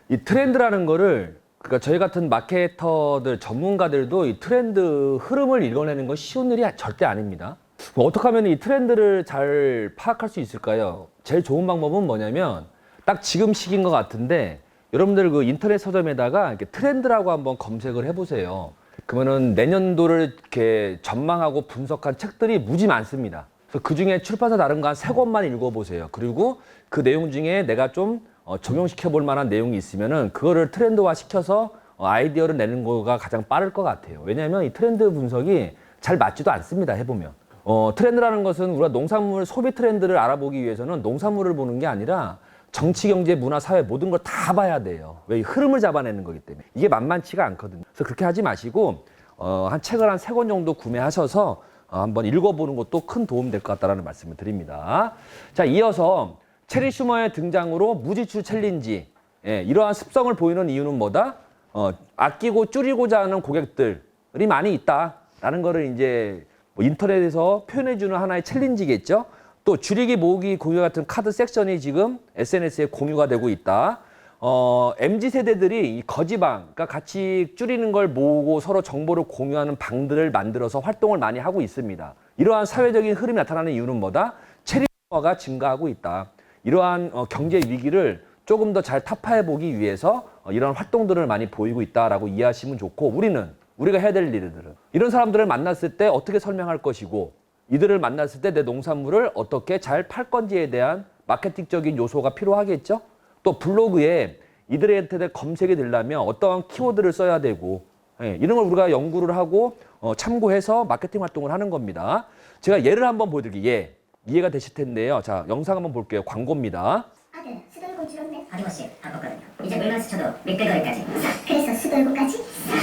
이 트렌드라는 거를 그러니까 저희 같은 마케터들 전문가들도 이 트렌드 흐름을 읽어내는 건 쉬운 일이 절대 아닙니다. 어떻게 하면 이 트렌드를 잘 파악할 수 있을까요? 제일 좋은 방법은 뭐냐면 딱 지금 시기인 것 같은데 여러분들 그 인터넷 서점에다가 이렇게 트렌드라고 한번 검색을 해보세요. 그러면은 내년도를 이렇게 전망하고 분석한 책들이 무지 많습니다. 그래서 그 중에 출판사 다른 거 한 3권만 읽어보세요. 그리고 그 내용 중에 내가 좀 적용시켜 볼 만한 내용이 있으면은 그거를 트렌드화 시켜서 아이디어를 내는 거가 가장 빠를 것 같아요. 왜냐하면 이 트렌드 분석이 잘 맞지도 않습니다. 해보면. 트렌드라는 것은 우리가 농산물 소비 트렌드를 알아보기 위해서는 농산물을 보는 게 아니라 정치, 경제, 문화, 사회 모든 걸 다 봐야 돼요. 왜? 이 흐름을 잡아내는 거기 때문에. 이게 만만치가 않거든요. 그래서 그렇게 하지 마시고 한 책을 한 3권 정도 구매하셔서 한번 읽어보는 것도 큰 도움이 될 것 같다는 말씀을 드립니다. 자, 이어서 체리 슈머의 등장으로 무지출 챌린지. 예, 이러한 습성을 보이는 이유는 뭐다? 아끼고 줄이고자 하는 고객들이 많이 있다라는 거를 이제 뭐 인터넷에서 표현해주는 하나의 챌린지겠죠. 또 줄이기, 모으기, 공유 같은 카드 섹션이 지금 SNS에 공유가 되고 있다. MZ 세대들이 이 거지방, 그러니까 같이 줄이는 걸 모으고 서로 정보를 공유하는 방들을 만들어서 활동을 많이 하고 있습니다. 이러한 사회적인 흐름이 나타나는 이유는 뭐다? 체리화가 증가하고 있다. 이러한 경제 위기를 조금 더 잘 타파해 보기 위해서 이런 활동들을 많이 보이고 있다라고 이해하시면 좋고, 우리가 해야 될 일들은 이런 사람들을 만났을 때 어떻게 설명할 것이고, 이들을 만났을 때 내 농산물을 어떻게 잘 팔 건지에 대한 마케팅적인 요소가 필요하겠죠. 또 블로그에 이들한테 검색이 되려면 어떠한 키워드를 써야 되고, 이런 걸 우리가 연구를 하고 참고해서 마케팅 활동을 하는 겁니다. 제가 예를 한번 보여드릴게요. 이해가 되실 텐데요. 자, 영상 한번 볼게요. 광고입니다. 아들, 수돌고 줄었네. 바디워시 바꿨거든요. 이제 물만 스쳐도 밑배거리까지 싹. 그래서 수돌고까지 싹.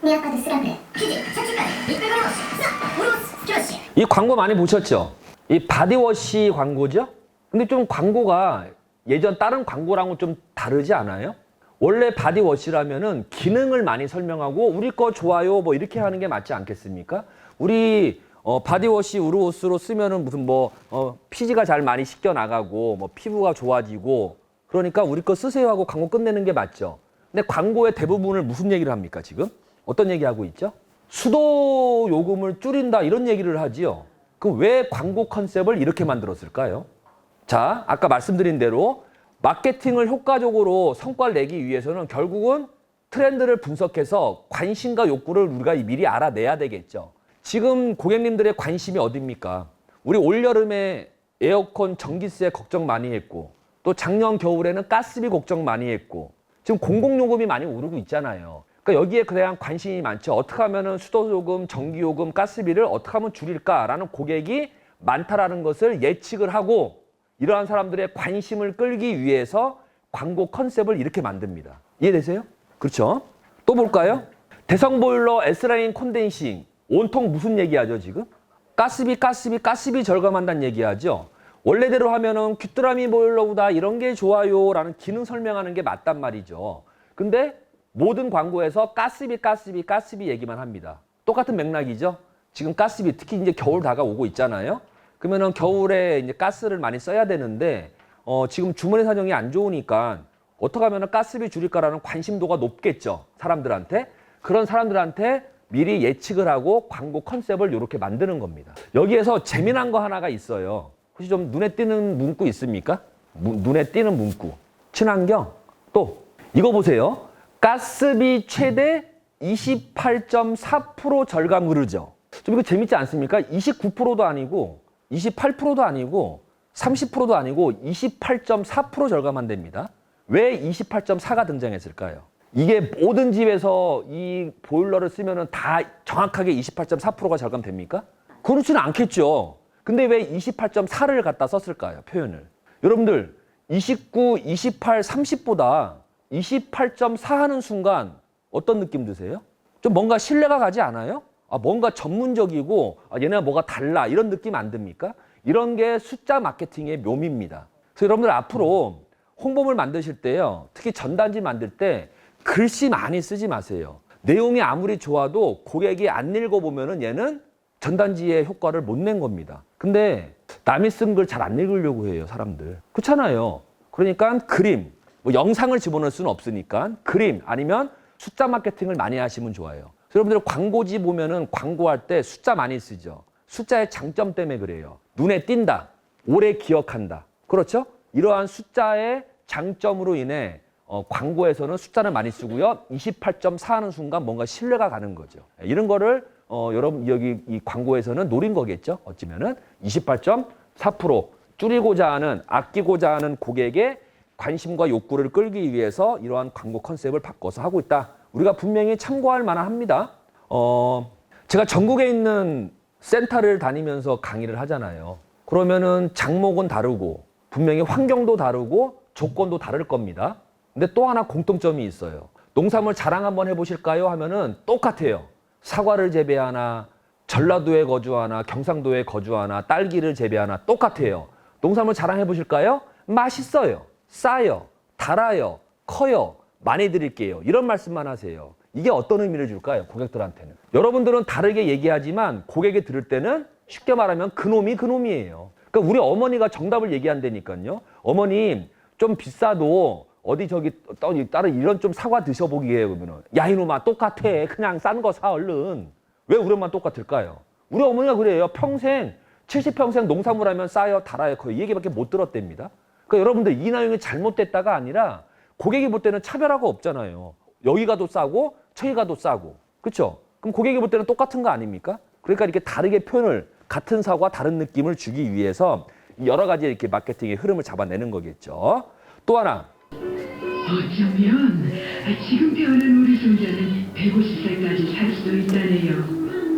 네 아빠도 쓰라 그래. 휴지, 샤츠까지 밑배거리 없이 싹. 우루스 스트러시. 이 광고 많이 보셨죠? 이 바디워시 광고죠? 근데 좀 광고가 예전 다른 광고랑은 좀 다르지 않아요? 원래 바디워시라면은 기능을 많이 설명하고 우리 거 좋아요 뭐 이렇게 하는 게 맞지 않겠습니까? 우리 바디워시 우르오스로 쓰면은 무슨 피지가 잘 많이 씻겨 나가고 뭐 피부가 좋아지고 그러니까 우리 거 쓰세요 하고 광고 끝내는 게 맞죠. 근데 광고의 대부분을 무슨 얘기를 합니까 지금? 어떤 얘기하고 있죠? 수도 요금을 줄인다 이런 얘기를 하지요. 그럼 왜 광고 컨셉을 이렇게 만들었을까요? 자, 아까 말씀드린 대로 마케팅을 효과적으로 성과를 내기 위해서는 결국은 트렌드를 분석해서 관심과 욕구를 우리가 미리 알아내야 되겠죠. 지금 고객님들의 관심이 어딥니까? 우리 올여름에 에어컨 전기세 걱정 많이 했고, 또 작년 겨울에는 가스비 걱정 많이 했고, 지금 공공요금이 많이 오르고 있잖아요. 그러니까 여기에 대한 관심이 많죠. 어떻게 하면 수도요금, 전기요금, 가스비를 어떻게 하면 줄일까라는 고객이 많다라는 것을 예측을 하고, 이러한 사람들의 관심을 끌기 위해서 광고 컨셉을 이렇게 만듭니다. 이해되세요? 그렇죠? 또 볼까요? 대성보일러 S라인 콘덴싱. 온통 무슨 얘기하죠 지금? 가스비 절감한다는 얘기하죠. 원래대로 하면은 귀뚜라미 보일러보다 이런 게 좋아요 라는 기능 설명하는 게 맞단 말이죠. 근데 모든 광고에서 가스비 얘기만 합니다. 똑같은 맥락이죠. 지금 가스비 특히 이제 겨울 다가오고 있잖아요. 그러면은 겨울에 이제 가스를 많이 써야 되는데 지금 주머니 사정이 안 좋으니까 어떻게 하면은 가스비 줄일까라는 관심도가 높겠죠. 사람들한테. 그런 사람들한테 미리 예측을 하고 광고 컨셉을 이렇게 만드는 겁니다. 여기에서 재미난 거 하나가 있어요. 혹시 좀 눈에 띄는 문구 있습니까? 눈에 띄는 문구. 친환경. 또 이거 보세요. 가스비 최대 28.4% 절감 그러죠. 좀 이거 재밌지 않습니까? 29%도 아니고 28%도 아니고 30%도 아니고 28.4% 절감한답니다. 왜 28.4가 등장했을까요? 이게 모든 집에서 이 보일러를 쓰면은 다 정확하게 28.4%가 절감됩니까? 그렇지는 않겠죠. 근데 왜 28.4를 갖다 썼을까요? 표현을. 여러분들 29, 28, 30보다 28.4 하는 순간 어떤 느낌 드세요? 좀 뭔가 신뢰가 가지 않아요? 뭔가 전문적이고 얘네가 뭐가 달라 이런 느낌 안 듭니까? 이런 게 숫자 마케팅의 묘미입니다. 그래서 여러분들 앞으로 홍보물 만드실 때요. 특히 전단지 만들 때 글씨 많이 쓰지 마세요. 내용이 아무리 좋아도 고객이 안 읽어보면은 얘는 전단지의 효과를 못 낸 겁니다. 근데 남이 쓴 글 잘 안 읽으려고 해요, 사람들. 그렇잖아요. 그러니까 그림, 뭐 영상을 집어넣을 수는 없으니까 그림 아니면 숫자 마케팅을 많이 하시면 좋아요. 여러분들 광고지 보면은 광고할 때 숫자 많이 쓰죠. 숫자의 장점 때문에 그래요. 눈에 띈다. 오래 기억한다. 그렇죠? 이러한 숫자의 장점으로 인해 광고에서는 숫자를 많이 쓰고요. 28.4 하는 순간 뭔가 신뢰가 가는 거죠. 이런 거를 여러분 여기 이 광고에서는 노린 거겠죠. 어찌면은 28.4% 줄이고자 하는 아끼고자 하는 고객의 관심과 욕구를 끌기 위해서 이러한 광고 컨셉을 바꿔서 하고 있다. 우리가 분명히 참고할 만합니다. 제가 전국에 있는 센터를 다니면서 강의를 하잖아요. 그러면은 장목은 다르고 분명히 환경도 다르고 조건도 다를 겁니다. 근데 또 하나 공통점이 있어요. 농산물 자랑 한번 해보실까요? 하면은 똑같아요. 사과를 재배하나 전라도에 거주하나 경상도에 거주하나 딸기를 재배하나 똑같아요. 농산물 자랑 해보실까요? 맛있어요. 싸요. 달아요. 커요. 많이 드릴게요. 이런 말씀만 하세요. 이게 어떤 의미를 줄까요? 고객들한테는. 여러분들은 다르게 얘기하지만 고객이 들을 때는 쉽게 말하면 그놈이 그놈이에요. 그러니까 우리 어머니가 정답을 얘기한다니까요. 어머님 좀 비싸도 어디 저기 다른 이런 좀 사과 드셔보기에 그러면은 야 이놈아 똑같아. 그냥 싼 거 사 얼른. 왜 우리 엄마는 똑같을까요? 우리 어머니가 그래요. 평생 70평생 농산물 하면 싸요 달아요 커요. 이 얘기밖에 못 들었답니다. 그러니까 여러분들 이 내용이 잘못됐다가 아니라 고객이 볼 때는 차별화가 없잖아요. 여기가 더 싸고 저기가 더 싸고. 그렇죠? 그럼 고객이 볼 때는 똑같은 거 아닙니까? 그러니까 이렇게 다르게 표현을 같은 사과 다른 느낌을 주기 위해서 여러 가지 이렇게 마케팅의 흐름을 잡아내는 거겠죠. 또 하나. 어쩌면 지금 태어난 우리 손자는 150살까지 살 수도 있다네요.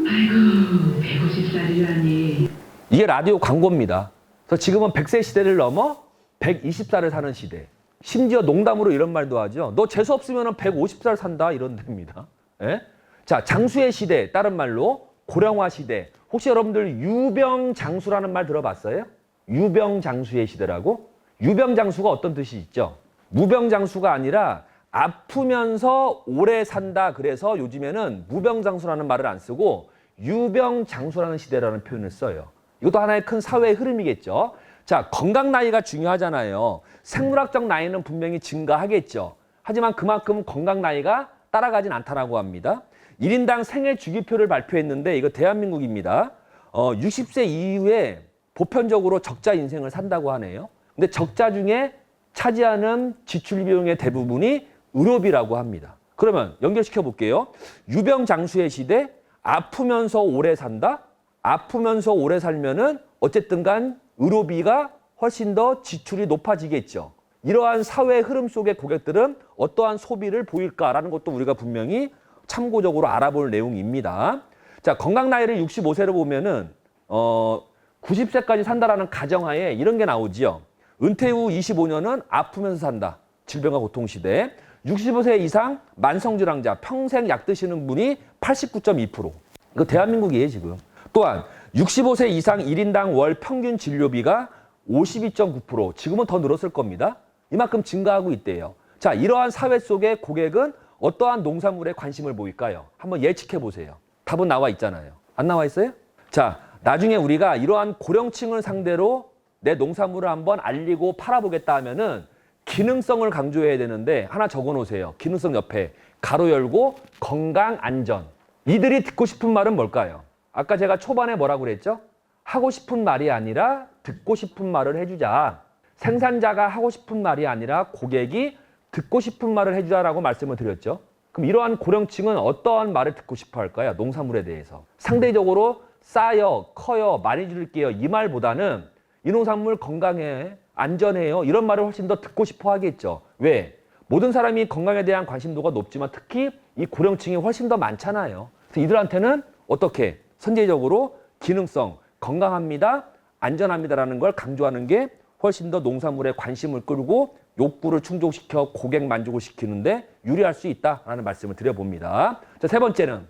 아이고 150살이라니. 이게 라디오 광고입니다. 그래서 지금은 100세 시대를 넘어 120살을 사는 시대. 심지어 농담으로 이런 말도 하죠. 너 재수 없으면 150살 산다 이런 데입니다. 예? 자, 장수의 시대, 다른 말로 고령화 시대. 혹시 여러분들 유병장수라는 말 들어봤어요? 유병장수의 시대라고? 유병장수가 어떤 뜻이 있죠? 무병장수가 아니라 아프면서 오래 산다. 그래서 요즘에는 무병장수라는 말을 안 쓰고 유병장수라는 시대라는 표현을 써요. 이것도 하나의 큰 사회의 흐름이겠죠. 자, 건강 나이가 중요하잖아요. 생물학적 나이는 분명히 증가하겠죠. 하지만 그만큼 건강 나이가 따라가진 않다라고 합니다. 1인당 생애 주기표를 발표했는데 이거 대한민국입니다. 60세 이후에 보편적으로 적자 인생을 산다고 하네요. 근데 적자 중에 차지하는 지출 비용의 대부분이 의료비라고 합니다. 그러면 연결시켜 볼게요. 유병장수의 시대, 아프면서 오래 산다? 아프면서 오래 살면은 어쨌든 간 의료비가 훨씬 더 지출이 높아지겠죠. 이러한 사회 흐름 속의 고객들은 어떠한 소비를 보일까라는 것도 우리가 분명히 참고적으로 알아볼 내용입니다. 자, 건강 나이를 65세로 보면은 90세까지 산다라는 가정하에 이런 게 나오지요. 은퇴 후 25년은 아프면서 산다. 질병과 고통 시대. 65세 이상 만성질환자 평생 약 드시는 분이 89.2%. 이거 대한민국이에요, 지금. 또한 65세 이상 1인당 월 평균 진료비가 52.9%. 지금은 더 늘었을 겁니다. 이만큼 증가하고 있대요. 자, 이러한 사회 속의 고객은 어떠한 농산물에 관심을 보일까요? 한번 예측해 보세요. 답은 나와 있잖아요. 안 나와 있어요? 자, 나중에 우리가 이러한 고령층을 상대로 내 농산물을 한번 알리고 팔아보겠다 하면은 기능성을 강조해야 되는데 하나 적어 놓으세요. 기능성 옆에 가로 열고 건강 안전. 이들이 듣고 싶은 말은 뭘까요? 아까 제가 초반에 뭐라고 그랬죠? 하고 싶은 말이 아니라 듣고 싶은 말을 해주자. 생산자가 하고 싶은 말이 아니라 고객이 듣고 싶은 말을 해주자라고 말씀을 드렸죠. 그럼 이러한 고령층은 어떠한 말을 듣고 싶어 할까요? 농산물에 대해서. 상대적으로 싸요, 커요, 많이 줄게요. 이 말보다는 이 농산물 건강해, 안전해요. 이런 말을 훨씬 더 듣고 싶어 하겠죠. 왜? 모든 사람이 건강에 대한 관심도가 높지만 특히 이 고령층이 훨씬 더 많잖아요. 그래서 이들한테는 어떻게? 선제적으로 기능성, 건강합니다, 안전합니다라는 걸 강조하는 게 훨씬 더 농산물에 관심을 끌고 욕구를 충족시켜 고객 만족을 시키는데 유리할 수 있다라는 말씀을 드려봅니다. 자, 세 번째는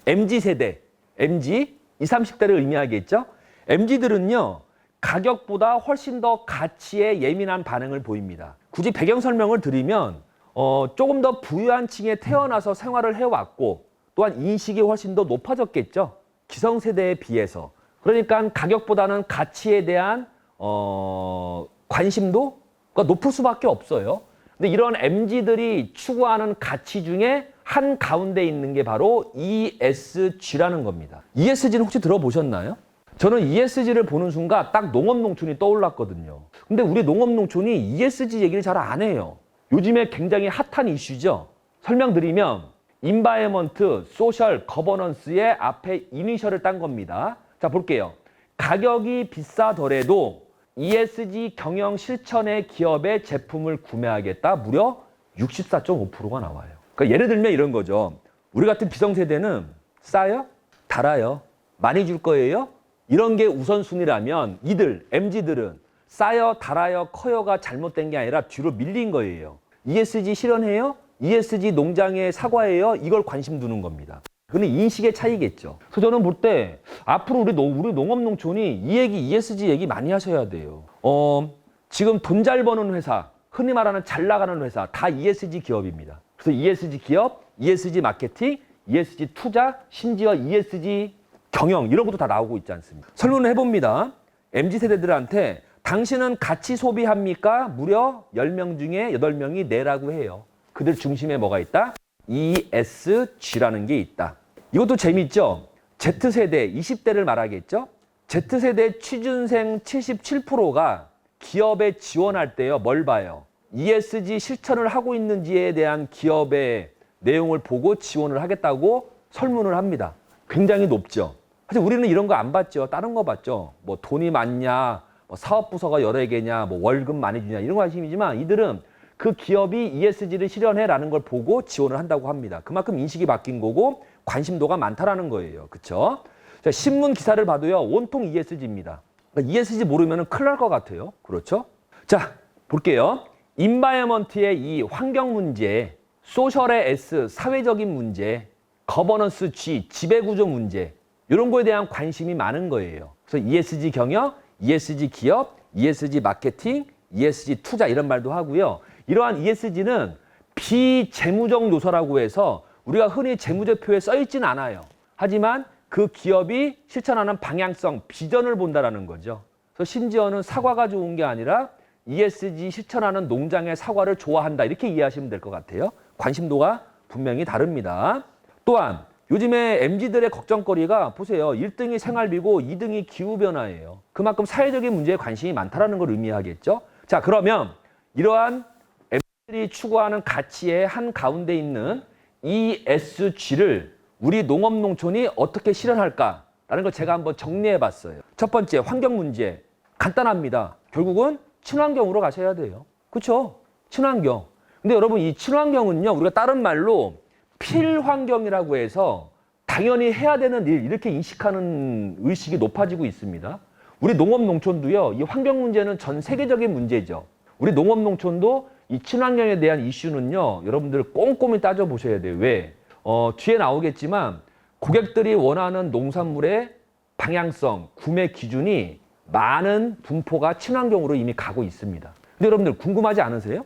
MZ세대, MZ, 20, 30대를 의미하겠죠. MZ들은요. 가격보다 훨씬 더 가치에 예민한 반응을 보입니다. 굳이 배경 설명을 드리면 조금 더 부유한 층에 태어나서 생활을 해왔고 또한 인식이 훨씬 더 높아졌겠죠. 기성세대에 비해서. 그러니까 가격보다는 가치에 대한 관심도가 높을 수밖에 없어요. 근데 이런 MZ들이 추구하는 가치 중에 한 가운데 있는 게 바로 ESG라는 겁니다. ESG는 혹시 들어보셨나요? 저는 ESG를 보는 순간 딱 농업농촌이 떠올랐거든요. 근데 우리 농업농촌이 ESG 얘기를 잘 안 해요. 요즘에 굉장히 핫한 이슈죠. 설명드리면 인바이어먼트, 소셜, 거버넌스의 앞에 이니셜을 딴 겁니다. 자, 볼게요. 가격이 비싸더라도 ESG 경영 실천의 기업의 제품을 구매하겠다. 무려 64.5%가 나와요. 그러니까 예를 들면 이런 거죠. 우리 같은 비성세대는 싸요? 달아요? 많이 줄 거예요? 이런 게 우선순위라면 이들, MZ들은 싸요, 달아요, 커요가 잘못된 게 아니라 뒤로 밀린 거예요. ESG 실현해요? ESG 농장의 사과예요? 이걸 관심 두는 겁니다. 그건 인식의 차이겠죠. 그래서 저는 볼 때 앞으로 우리 농업농촌이 이 얘기, ESG 얘기 많이 하셔야 돼요. 지금 돈 잘 버는 회사, 흔히 말하는 잘 나가는 회사 다 ESG 기업입니다. 그래서 ESG 기업, ESG 마케팅, ESG 투자, 심지어 ESG 경영 이런 것도 다 나오고 있지 않습니까? 설문을 해봅니다. MZ세대들한테 당신은 가치 소비합니까? 무려 10명 중에 8명이 네라고 해요. 그들 중심에 뭐가 있다? ESG라는 게 있다. 이것도 재밌죠? Z세대, 20대를 말하겠죠? Z세대 취준생 77%가 기업에 지원할 때요, 뭘 봐요? ESG 실천을 하고 있는지에 대한 기업의 내용을 보고 지원을 하겠다고 설문을 합니다. 굉장히 높죠. 사실 우리는 이런 거 안 봤죠. 다른 거 봤죠. 뭐 돈이 많냐, 뭐 사업부서가 여러 개냐, 뭐 월급 많이 주냐 이런 관심이지만 이들은 그 기업이 ESG를 실현해라는 걸 보고 지원을 한다고 합니다. 그만큼 인식이 바뀐 거고 관심도가 많다라는 거예요. 그렇죠? 자, 신문 기사를 봐도요. 온통 ESG입니다. 그러니까 ESG 모르면 큰일 날 것 같아요. 그렇죠? 자, 볼게요. 인바이어먼트의 이 환경 문제, 소셜의 S, 사회적인 문제, 거버넌스 G, 지배구조 문제 이런 거에 대한 관심이 많은 거예요. 그래서 ESG 경영, ESG 기업, ESG 마케팅, ESG 투자 이런 말도 하고요. 이러한 ESG는 비재무적 요소라고 해서 우리가 흔히 재무제표에 써 있지는 않아요. 하지만 그 기업이 실천하는 방향성, 비전을 본다라는 거죠. 그래서 심지어는 사과가 좋은 게 아니라 ESG 실천하는 농장의 사과를 좋아한다 이렇게 이해하시면 될 것 같아요. 관심도가 분명히 다릅니다. 또한 요즘에 MZ들의 걱정거리가 보세요. 1등이 생활비고 2등이 기후변화예요. 그만큼 사회적인 문제에 관심이 많다는 걸 의미하겠죠. 자, 그러면 이러한 MZ들이 추구하는 가치의 한 가운데 있는 ESG를 우리 농업농촌이 어떻게 실현할까라는 걸 제가 한번 정리해 봤어요. 첫 번째, 환경 문제. 간단합니다. 결국은 친환경으로 가셔야 돼요. 그렇죠? 친환경. 근데 여러분 이 친환경은요. 우리가 다른 말로 필환경이라고 해서 당연히 해야 되는 일 이렇게 인식하는 의식이 높아지고 있습니다. 우리 농업농촌도요. 이 환경 문제는 전 세계적인 문제죠. 우리 농업농촌도 이 친환경에 대한 이슈는요. 여러분들 꼼꼼히 따져보셔야 돼요. 왜? 뒤에 나오겠지만 고객들이 원하는 농산물의 방향성, 구매 기준이 많은 분포가 친환경으로 이미 가고 있습니다. 근데 여러분들 궁금하지 않으세요?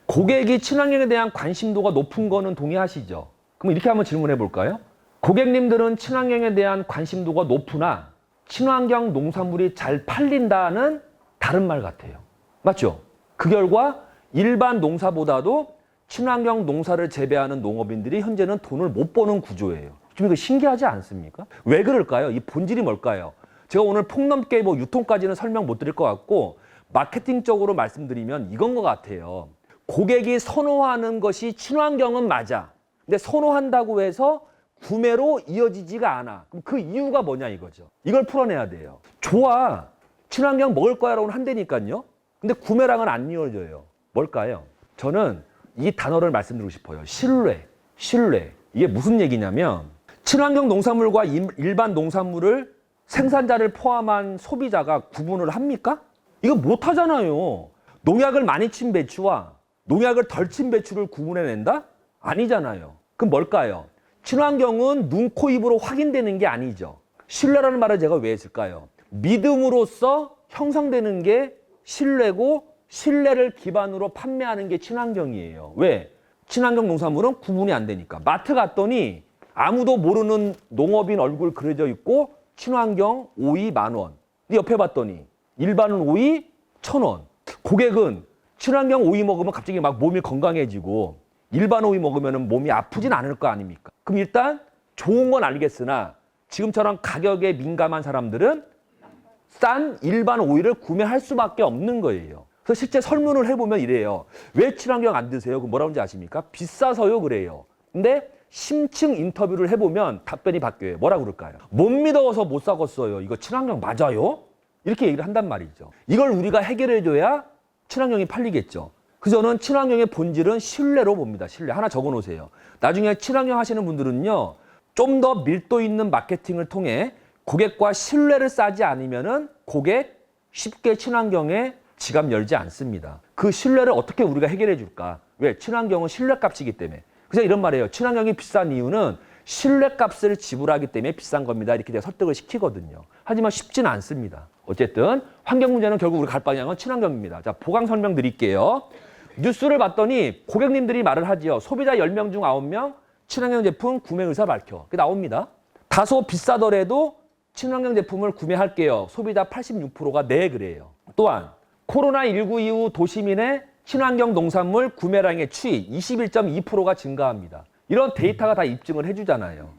고객이 친환경에 대한 관심도가 높은 거는 동의하시죠? 그럼 이렇게 한번 질문해 볼까요? 고객님들은 친환경에 대한 관심도가 높으나 친환경 농산물이 잘 팔린다는 다른 말 같아요. 맞죠? 그 결과 일반 농사보다도 친환경 농사를 재배하는 농업인들이 현재는 돈을 못 버는 구조예요. 좀 이거 신기하지 않습니까? 왜 그럴까요? 이 본질이 뭘까요? 제가 오늘 폭넓게 뭐 유통까지는 설명 못 드릴 것 같고 마케팅적으로 말씀드리면 이건 것 같아요. 고객이 선호하는 것이 친환경은 맞아. 근데 선호한다고 해서 구매로 이어지지가 않아. 그럼 그 이유가 뭐냐 이거죠. 이걸 풀어내야 돼요. 좋아. 친환경 먹을 거야라고는 한다니까요. 근데 구매랑은 안 이어져요. 뭘까요? 저는 이 단어를 말씀드리고 싶어요. 신뢰. 신뢰. 이게 무슨 얘기냐면 친환경 농산물과 일반 농산물을 생산자를 포함한 소비자가 구분을 합니까? 이거 못 하잖아요. 농약을 많이 친 배추와 농약을 덜 친 배추를 구분해낸다? 아니잖아요. 그럼 뭘까요? 친환경은 눈, 코, 입으로 확인되는 게 아니죠. 신뢰라는 말을 제가 왜 했을까요? 믿음으로써 형성되는 게 신뢰고 신뢰를 기반으로 판매하는 게 친환경이에요. 왜? 친환경 농산물은 구분이 안 되니까. 마트 갔더니 아무도 모르는 농업인 얼굴 그려져 있고 친환경 오이 10,000원. 근데 옆에 봤더니 일반은 오이 1,000원. 고객은 친환경 오이 먹으면 갑자기 막 몸이 건강해지고 일반 오이 먹으면 몸이 아프진 않을 거 아닙니까? 그럼 일단 좋은 건 알겠으나 지금처럼 가격에 민감한 사람들은 싼 일반 오이를 구매할 수밖에 없는 거예요. 그래서 실제 설문을 해보면 이래요. 왜 친환경 안 드세요? 그럼 뭐라고 하는지 아십니까? 비싸서요 그래요. 근데 심층 인터뷰를 해보면 답변이 바뀌어요. 뭐라고 그럴까요? 못 믿어서 못 사겠어요. 이거 친환경 맞아요? 이렇게 얘기를 한단 말이죠. 이걸 우리가 해결해줘야 친환경이 팔리겠죠. 그래서 저는 친환경의 본질은 신뢰로 봅니다. 신뢰. 하나 적어놓으세요. 나중에 친환경 하시는 분들은요. 좀 더 밀도 있는 마케팅을 통해 고객과 신뢰를 쌓지 않으면은 고객 쉽게 친환경에 지갑 열지 않습니다. 그 신뢰를 어떻게 우리가 해결해 줄까? 왜? 친환경은 신뢰값이기 때문에. 그래서 이런 말이에요. 친환경이 비싼 이유는 신뢰값을 지불하기 때문에 비싼 겁니다. 이렇게 제가 설득을 시키거든요. 하지만 쉽지는 않습니다. 어쨌든 환경 문제는 결국 우리 갈 방향은 친환경입니다. 자, 보강 설명 드릴게요. 뉴스를 봤더니 고객님들이 말을 하지요. 소비자 10명 중 9명 친환경 제품 구매 의사 밝혀. 그게 나옵니다. 다소 비싸더라도 친환경 제품을 구매할게요. 소비자 86%가 네 그래요. 또한 코로나19 이후 도시민의 친환경 농산물 구매량의 추이 21.2%가 증가합니다. 이런 데이터가 다 입증을 해주잖아요.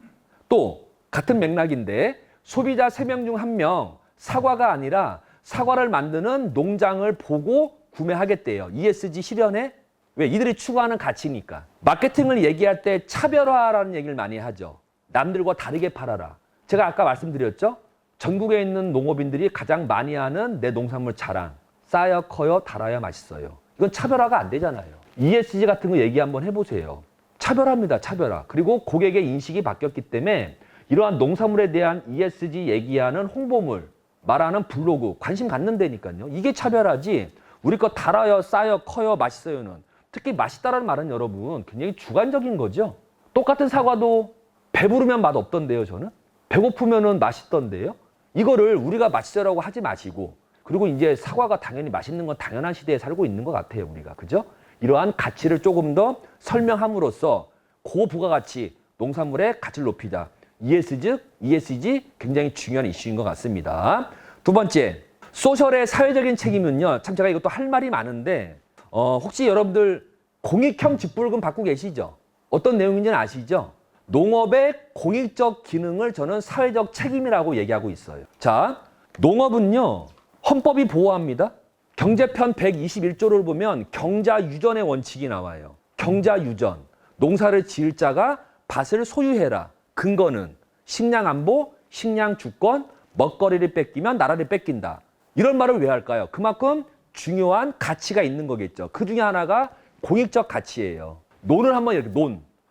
또 같은 맥락인데 소비자 3명 중 1명 사과가 아니라 사과를 만드는 농장을 보고 구매하겠대요. ESG 실현에 왜? 이들이 추구하는 가치니까. 마케팅을 얘기할 때 차별화라는 얘기를 많이 하죠. 남들과 다르게 팔아라. 제가 아까 말씀드렸죠. 전국에 있는 농업인들이 가장 많이 하는 내 농산물 자랑. 싸야 커요, 달아야 맛있어요. 이건 차별화가 안 되잖아요. ESG 같은 거 얘기 한번 해보세요. 차별화입니다. 차별화. 그리고 고객의 인식이 바뀌었기 때문에 이러한 농산물에 대한 ESG 얘기하는 홍보물, 말하는 블로그, 관심 갖는다니까요. 이게 차별화지. 우리 거 달아요, 싸요, 커요, 맛있어요는. 특히 맛있다라는 말은 여러분 굉장히 주관적인 거죠. 똑같은 사과도 배부르면 맛 없던데요, 저는. 배고프면은 맛있던데요. 이거를 우리가 맛있어라고 하지 마시고 그리고 이제 사과가 당연히 맛있는 건 당연한 시대에 살고 있는 것 같아요, 우리가. 그죠? 이러한 가치를 조금 더 설명함으로써 고부가가치 농산물의 가치를 높이자. ESG 굉장히 중요한 이슈인 것 같습니다. 두 번째, 소셜의 사회적인 책임은요. 참 제가 이것도 할 말이 많은데 혹시 여러분들 공익형 직불금 받고 계시죠? 어떤 내용인지는 아시죠? 농업의 공익적 기능을 저는 사회적 책임이라고 얘기하고 있어요. 자, 농업은요. 헌법이 보호합니다. 경제편 121조를 보면 경자유전의 원칙이 나와요. 경자유전. 농사를 지을 자가 밭을 소유해라. 근거는 식량 안보, 식량 주권, 먹거리를 뺏기면 나라를 뺏긴다. 이런 말을 왜 할까요? 그만큼 중요한 가치가 있는 거겠죠. 그 중에 하나가 공익적 가치예요. 논을 한번 이렇게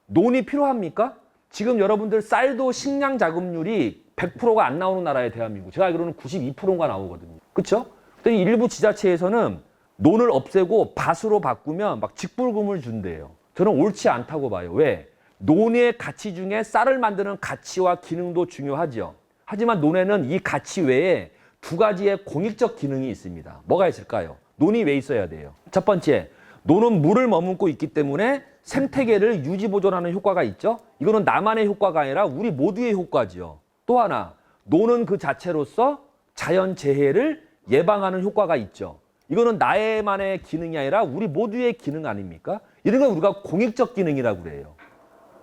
논이 필요합니까? 지금 여러분들 쌀도 식량 자급률이 100%가 안 나오는 나라에 대한민국. 제가 알기로는 92%가 나오거든요. 그렇죠? 근데 일부 지자체에서는 논을 없애고 밭으로 바꾸면 막 직불금을 준대요. 저는 옳지 않다고 봐요. 왜? 논의 가치 중에 쌀을 만드는 가치와 기능도 중요하죠. 하지만 논에는 이 가치 외에 두 가지의 공익적 기능이 있습니다. 뭐가 있을까요? 논이 왜 있어야 돼요? 첫 번째, 논은 물을 머금고 있기 때문에 생태계를 유지 보존하는 효과가 있죠. 이거는 나만의 효과가 아니라 우리 모두의 효과죠. 또 하나, 논은 그 자체로서 자연재해를 예방하는 효과가 있죠. 이거는 나의만의 기능이 아니라 우리 모두의 기능 아닙니까? 이런 걸 우리가 공익적 기능이라고 그래요.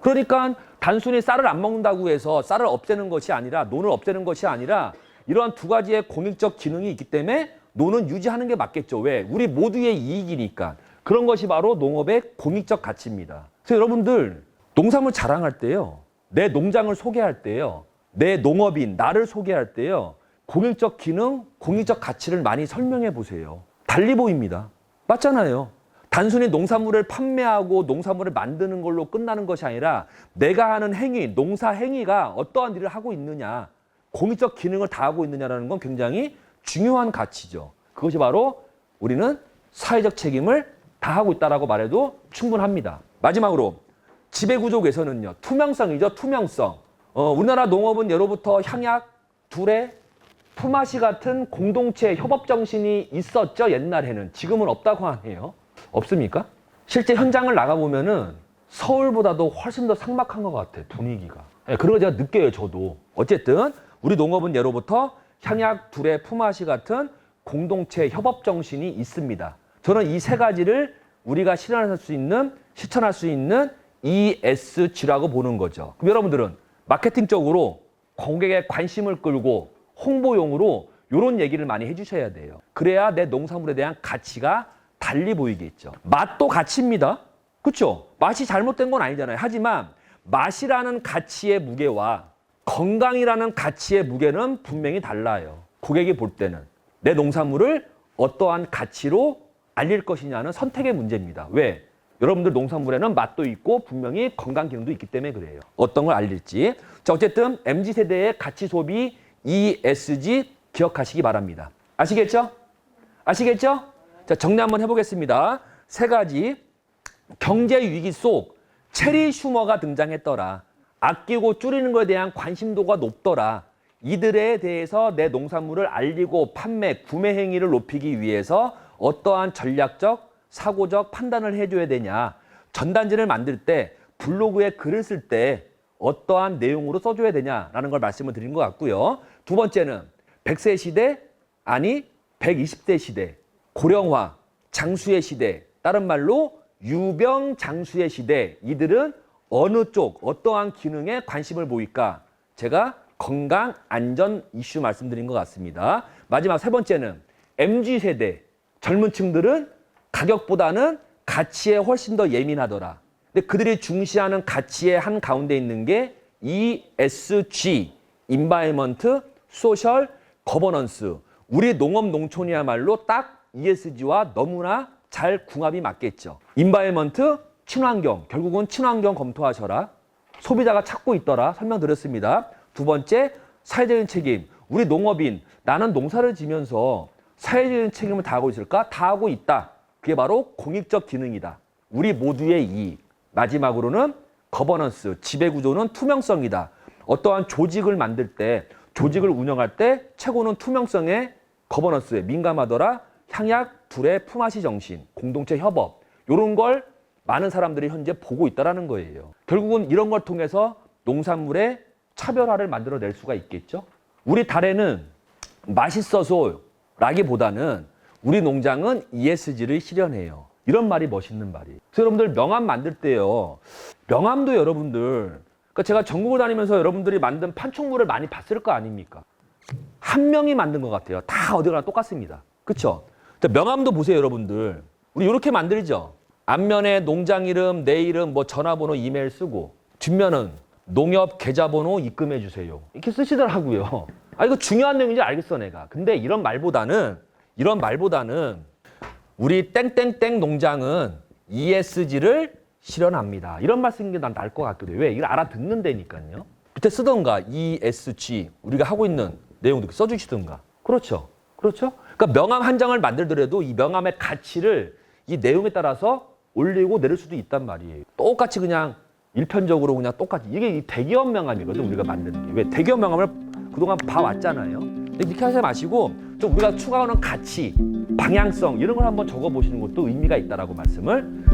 그러니까 단순히 쌀을 안 먹는다고 해서 쌀을 없애는 것이 아니라 논을 없애는 것이 아니라 이러한 두 가지의 공익적 기능이 있기 때문에 논은 유지하는 게 맞겠죠. 왜? 우리 모두의 이익이니까. 그런 것이 바로 농업의 공익적 가치입니다. 그래서 여러분들 농산물 자랑할 때요. 내 농장을 소개할 때요. 내 농업인, 나를 소개할 때요. 공익적 기능, 공익적 가치를 많이 설명해 보세요. 달리 보입니다. 맞잖아요. 단순히 농산물을 판매하고 농산물을 만드는 걸로 끝나는 것이 아니라 내가 하는 행위, 농사 행위가 어떠한 일을 하고 있느냐, 공익적 기능을 다하고 있느냐라는 건 굉장히 중요한 가치죠. 그것이 바로 우리는 사회적 책임을 다하고 있다라고 말해도 충분합니다. 마지막으로 지배구조 개선은요. 투명성이죠. 투명성. 우리나라 농업은 예로부터 향약, 두레, 품앗이 같은 공동체 협업 정신이 있었죠. 옛날에는. 지금은 없다고 하네요. 없습니까? 실제 현장을 나가보면은 서울보다도 훨씬 더 삭막한 것 같아, 분위기가. 네, 그런 거 제가 느껴요, 저도. 어쨌든 우리 농업은 예로부터 향약, 두레, 품앗이 같은 공동체 협업 정신이 있습니다. 저는 이 세 가지를 우리가 실천할 수 있는 ESG라고 보는 거죠. 그럼 여러분들은 마케팅적으로 고객의 관심을 끌고 홍보용으로 이런 얘기를 많이 해주셔야 돼요. 그래야 내 농산물에 대한 가치가 달리 보이겠죠. 맛도 가치입니다. 그렇죠? 맛이 잘못된 건 아니잖아요. 하지만 맛이라는 가치의 무게와 건강이라는 가치의 무게는 분명히 달라요. 고객이 볼 때는 내 농산물을 어떠한 가치로 알릴 것이냐는 선택의 문제입니다. 왜? 여러분들 농산물에는 맛도 있고 분명히 건강 기능도 있기 때문에 그래요. 어떤 걸 알릴지. 자, 어쨌든 MZ세대의 가치 소비 ESG 기억하시기 바랍니다. 아시겠죠? 아시겠죠? 자, 정리 한번 해보겠습니다. 세 가지. 경제 위기 속 체리 슈머가 등장했더라. 아끼고 줄이는 것에 대한 관심도가 높더라. 이들에 대해서 내 농산물을 알리고 판매, 구매 행위를 높이기 위해서 어떠한 전략적, 사고적 판단을 해줘야 되냐. 전단지를 만들 때, 블로그에 글을 쓸 때 어떠한 내용으로 써줘야 되냐라는 걸 말씀을 드린 것 같고요. 두 번째는 100세 시대, 아니 120대 시대, 고령화, 장수의 시대, 다른 말로 유병장수의 시대, 이들은 어느 쪽, 어떠한 기능에 관심을 보일까? 제가 건강, 안전 이슈 말씀드린 것 같습니다. 마지막 세 번째는 MZ세대, 젊은 층들은 가격보다는 가치에 훨씬 더 예민하더라. 근데 그들이 중시하는 가치의 한 가운데 있는 게 ESG, Environment, Social, Governance. 우리 농업 농촌이야말로 딱 ESG와 너무나 잘 궁합이 맞겠죠. Environment, 친환경. 결국은 친환경 검토하셔라. 소비자가 찾고 있더라. 설명드렸습니다. 두 번째, 사회적인 책임. 우리 농업인, 나는 농사를 지면서 사회적인 책임을 다하고 있을까? 다하고 있다. 그게 바로 공익적 기능이다. 우리 모두의 이익. 마지막으로는 거버넌스, 지배구조는 투명성이다. 어떠한 조직을 만들 때, 조직을 운영할 때 최고는 투명성에 거버넌스에 민감하더라. 향약, 둘의 품앗이 정신, 공동체 협업. 이런 걸 많은 사람들이 현재 보고 있다는 거예요. 결국은 이런 걸 통해서 농산물의 차별화를 만들어낼 수가 있겠죠. 우리 달에는 맛있어서 라기보다는 우리 농장은 ESG를 실현해요. 이런 말이 멋있는 말이에요. 그래서 여러분들 명함 만들 때요. 명함도 여러분들, 그러니까 제가 전국을 다니면서 여러분들이 만든 판촉물을 많이 봤을 거 아닙니까? 한 명이 만든 것 같아요. 다 어디 가나 똑같습니다. 그렇죠? 명함도 보세요, 여러분들. 우리 이렇게 만들죠. 앞면에 농장 이름, 내 이름, 뭐 전화번호, 이메일 쓰고 뒷면은 농협 계좌번호 입금해 주세요. 이렇게 쓰시더라고요. 아, 이거 중요한 내용인지 알겠어, 내가. 근데 이런 말보다는 우리 땡땡땡 농장은 ESG를 실현합니다. 이런 말 쓰는 게 난 나을 것 같기도 해요. 왜? 이걸 알아듣는 데니까요. 밑에 쓰던가 ESG 우리가 하고 있는 내용도 써주시던가. 그렇죠. 그렇죠? 그러니까 명함 한 장을 만들더라도 이 명함의 가치를 이 내용에 따라서 올리고 내릴 수도 있단 말이에요. 똑같이 그냥 일편적으로 그냥 똑같이. 이게 대기업 명함이거든, 우리가 만드는 게. 왜? 대기업 명함을 그동안 봐왔잖아요. 근데 이렇게 하지 마시고 좀 우리가 추가하는 가치, 방향성 이런 걸 한번 적어보시는 것도 의미가 있다라고 말씀을